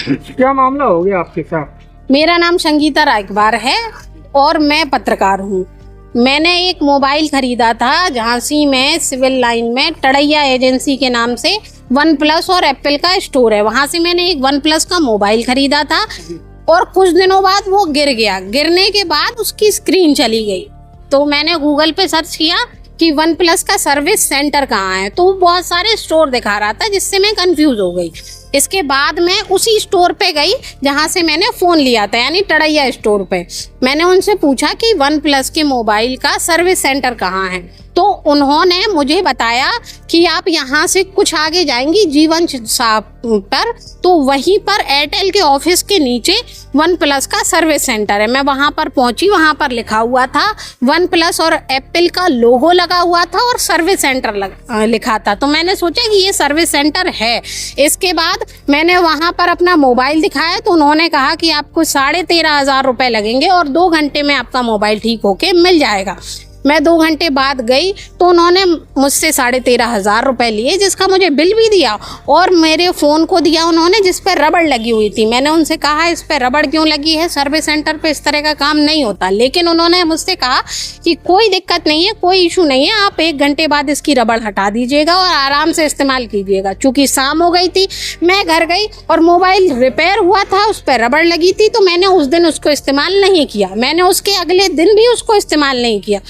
क्या मामला हो गया आपके साथ? मेरा नाम संगीता रायकबार है और मैं पत्रकार हूँ। मैंने एक मोबाइल खरीदा था झांसी में सिविल लाइन में टड़ैया एजेंसी के नाम से। वन प्लस और एप्पल का स्टोर है, वहां से मैंने एक वन प्लस का मोबाइल खरीदा था और कुछ दिनों बाद वो गिर गया। गिरने के बाद उसकी स्क्रीन चली गई, तो मैंने गूगल पे सर्च किया कि वन प्लस का सर्विस सेंटर कहाँ है, तो बहुत सारे स्टोर दिखा रहा था जिससे मैं कंफ्यूज हो गई। इसके बाद मैं उसी स्टोर पे गई जहाँ से मैंने फ़ोन लिया था, यानी टड़ैया स्टोर पे। मैंने उनसे पूछा कि वन प्लस के मोबाइल का सर्विस सेंटर कहाँ है, तो उन्होंने मुझे बताया कि आप यहाँ से कुछ आगे जाएंगी जीवन साहब पर, तो वहीं पर एयरटेल के ऑफिस के नीचे वन प्लस का सर्विस सेंटर है। मैं वहाँ पर पहुँची, वहाँ पर लिखा हुआ था वन प्लस और एप्पल का लोगो लगा हुआ था और सर्विस सेंटर लिखा था। तो मैंने सोचा कि ये सर्विस सेंटर है। इसके बाद मैंने वहाँ पर अपना मोबाइल दिखाया तो उन्होंने कहा कि आपको 13,500 रुपये लगेंगे और 2 घंटे में आपका मोबाइल ठीक होके मिल जाएगा। मैं 2 घंटे बाद गई तो उन्होंने मुझसे 13,500 रुपये लिए, जिसका मुझे बिल भी दिया और मेरे फ़ोन को दिया उन्होंने जिस पर रबड़ लगी हुई थी। मैंने उनसे कहा इस पर रबड़ क्यों लगी है, सर्विस सेंटर पे इस तरह का काम नहीं होता। लेकिन उन्होंने मुझसे कहा कि कोई दिक्कत नहीं है, कोई इशू नहीं है, आप 1 घंटे बाद इसकी रबड़ हटा दीजिएगा और आराम से इस्तेमाल कीजिएगा। चूँकि शाम हो गई थी, मैं घर गई और मोबाइल रिपेयर हुआ था, उस पर रबड़ लगी थी, तो मैंने उस दिन उसको इस्तेमाल नहीं किया। मैंने उसके अगले दिन भी उसको इस्तेमाल नहीं किया।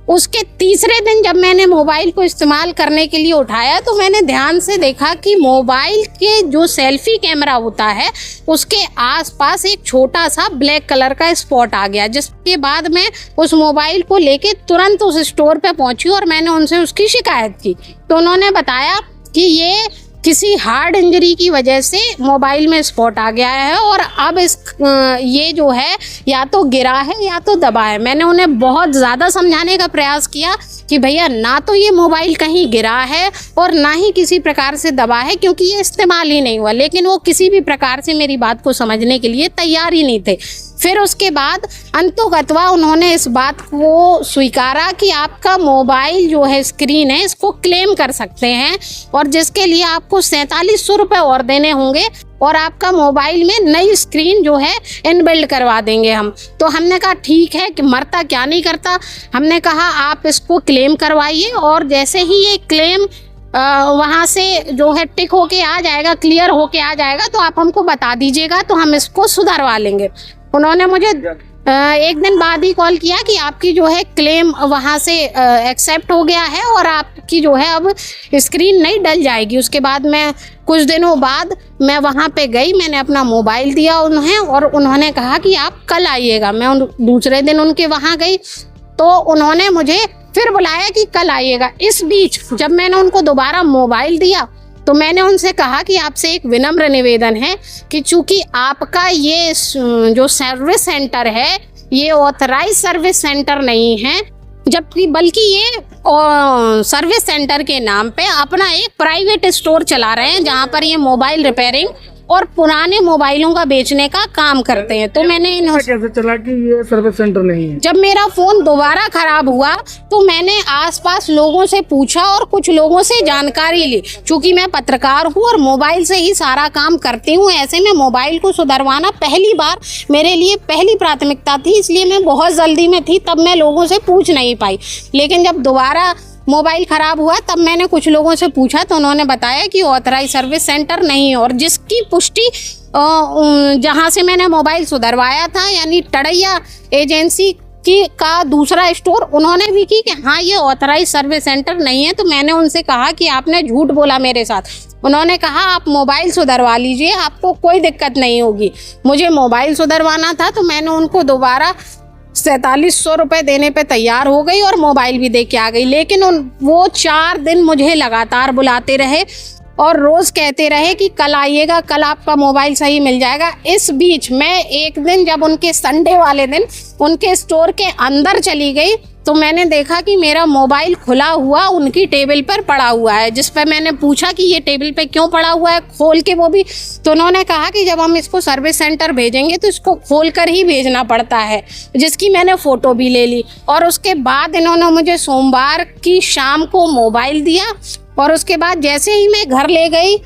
उसके तीसरे दिन जब मैंने मोबाइल को इस्तेमाल करने के लिए उठाया तो मैंने ध्यान से देखा कि मोबाइल के जो सेल्फी कैमरा होता है उसके आसपास एक छोटा सा ब्लैक कलर का स्पॉट आ गया। जिसके बाद मैं उस मोबाइल को लेके तुरंत उस स्टोर पे पहुंची और मैंने उनसे उसकी शिकायत की। तो उन्होंने बताया कि ये किसी हार्ड इंजरी की वजह से मोबाइल में स्पॉट आ गया है और अब ये जो है या तो गिरा है या तो दबा है। मैंने उन्हें बहुत ज़्यादा समझाने का प्रयास किया कि भैया ना तो ये मोबाइल कहीं गिरा है और ना ही किसी प्रकार से दबा है, क्योंकि ये इस्तेमाल ही नहीं हुआ। लेकिन वो किसी भी प्रकार से मेरी बात को समझने के लिए तैयार ही नहीं थे। फिर उसके बाद अंतोगत्वा उन्होंने इस बात को स्वीकारा कि आपका मोबाइल जो है स्क्रीन है इसको क्लेम कर सकते हैं और जिसके लिए आपको 4700 रुपये और देने होंगे और आपका मोबाइल में नई स्क्रीन जो है इनबिल्ड करवा देंगे हम। तो हमने कहा ठीक है, कि मरता क्या नहीं करता। हमने कहा आप इसको क्लेम करवाइए और जैसे ही ये क्लेम वहाँ से जो है टिक होके आ जाएगा, क्लियर होके आ जाएगा, तो आप हमको बता दीजिएगा तो हम इसको सुधरवा लेंगे। उन्होंने मुझे 1 दिन बाद ही कॉल किया कि आपकी जो है क्लेम वहाँ से एक्सेप्ट हो गया है और आपकी जो है अब स्क्रीन नहीं डल जाएगी। उसके बाद मैं कुछ दिनों बाद मैं वहाँ पे गई, मैंने अपना मोबाइल दिया उन्हें और उन्होंने कहा कि आप कल आइएगा। मैं दूसरे दिन उनके वहाँ गई तो उन्होंने मुझे फिर बुलाया कि कल आइएगा। इस बीच जब मैंने उनको दोबारा मोबाइल दिया तो मैंने उनसे कहा कि आपसे एक विनम्र निवेदन है कि चूंकि आपका ये जो सर्विस सेंटर है ये ऑथराइज सर्विस सेंटर नहीं है, जबकि बल्कि ये सर्विस सेंटर के नाम पे अपना एक प्राइवेट स्टोर चला रहे हैं जहां पर ये मोबाइल रिपेयरिंग और पुराने मोबाइलों का बेचने का काम करते हैं। तो मैंने कैसे चला कि ये सर्विस सेंटर नहीं है? जब मेरा फोन दोबारा खराब हुआ तो मैंने आसपास लोगों से पूछा और कुछ लोगों से जानकारी ली। चूंकि मैं पत्रकार हूँ और मोबाइल से ही सारा काम करती हूँ, ऐसे में मोबाइल को सुधरवाना पहली बार मेरे लिए पहली प्राथमिकता थी, इसलिए मैं बहुत जल्दी में थी, तब मैं लोगों से पूछ नहीं पाई। लेकिन जब दोबारा मोबाइल ख़राब हुआ तब मैंने कुछ लोगों से पूछा तो उन्होंने बताया कि ऑथराइज सर्विस सेंटर नहीं है और जिसकी पुष्टि जहां से मैंने मोबाइल सुधरवाया था यानी टड़ैया एजेंसी का दूसरा स्टोर, उन्होंने भी की कि हाँ ये ऑथराइज सर्विस सेंटर नहीं है। तो मैंने उनसे कहा कि आपने झूठ बोला मेरे साथ। उन्होंने कहा आप मोबाइल सुधरवा लीजिए, आपको कोई दिक्कत नहीं होगी। मुझे मोबाइल सुधरवाना था तो मैंने उनको दोबारा 4700 रुपये देने पे तैयार हो गई और मोबाइल भी दे के आ गई। लेकिन वो 4 दिन मुझे लगातार बुलाते रहे और रोज़ कहते रहे कि कल आइएगा, कल आपका मोबाइल सही मिल जाएगा। इस बीच मैं एक दिन जब उनके संडे वाले दिन उनके स्टोर के अंदर चली गई तो मैंने देखा कि मेरा मोबाइल खुला हुआ उनकी टेबल पर पड़ा हुआ है, जिस पर मैंने पूछा कि ये टेबल पे क्यों पड़ा हुआ है खोल के, वो भी तो उन्होंने कहा कि जब हम इसको सर्विस सेंटर भेजेंगे तो इसको खोल कर ही भेजना पड़ता है, जिसकी मैंने फ़ोटो भी ले ली। और उसके बाद इन्होंने मुझे सोमवार की शाम को मोबाइल दिया और उसके बाद जैसे ही मैं घर ले गई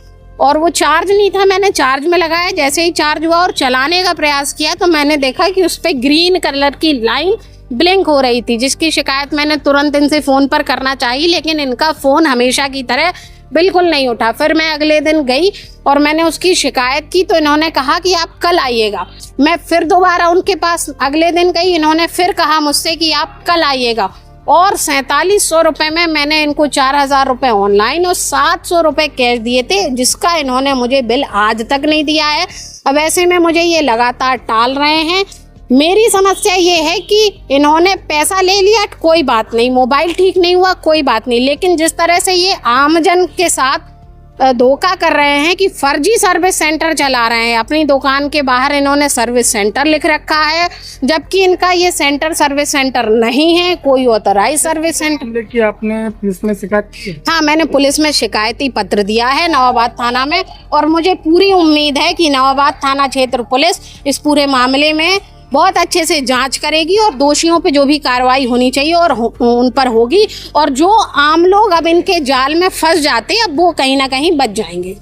और वो चार्ज नहीं था। मैंने चार्ज में लगाया, जैसे ही चार्ज हुआ और चलाने का प्रयास किया तो मैंने देखा कि उस पर ग्रीन कलर की लाइन ब्लिंक हो रही थी, जिसकी शिकायत मैंने तुरंत इनसे फ़ोन पर करना चाहिए, लेकिन इनका फ़ोन हमेशा की तरह बिल्कुल नहीं उठा। फिर मैं अगले दिन गई और मैंने उसकी शिकायत की तो इन्होंने कहा कि आप कल आइएगा। मैं फिर दोबारा उनके पास अगले दिन गई, इन्होंने फिर कहा मुझसे कि आप कल आइएगा। और 4700 रुपये में मैंने इनको 4000 रुपये ऑनलाइन और 700 रुपये कैश दिए थे, जिसका इन्होंने मुझे बिल आज तक नहीं दिया है। अब ऐसे में मुझे ये लगातार टाल रहे हैं। मेरी समस्या ये है कि इन्होंने पैसा ले लिया, कोई बात नहीं, मोबाइल ठीक नहीं हुआ, कोई बात नहीं, लेकिन जिस तरह से ये आमजन के साथ धोखा कर रहे हैं कि फर्जी सर्विस सेंटर चला रहे हैं। अपनी दुकान के बाहर इन्होंने सर्विस सेंटर लिख रखा है, जबकि इनका ये सेंटर सर्विस सेंटर नहीं है, कोई ऑथराइज सर्विस सेंटर। कि आपने पुलिस में शिकायत की? हाँ, मैंने पुलिस में शिकायती पत्र दिया है नवाबाद थाना में, और मुझे पूरी उम्मीद है कि नवाबाद थाना क्षेत्र पुलिस इस पूरे मामले में बहुत अच्छे से जांच करेगी और दोषियों पे जो भी कार्रवाई होनी चाहिए और उन पर होगी, और जो आम लोग अब इनके जाल में फंस जाते हैं अब वो कहीं ना कहीं बच जाएंगे।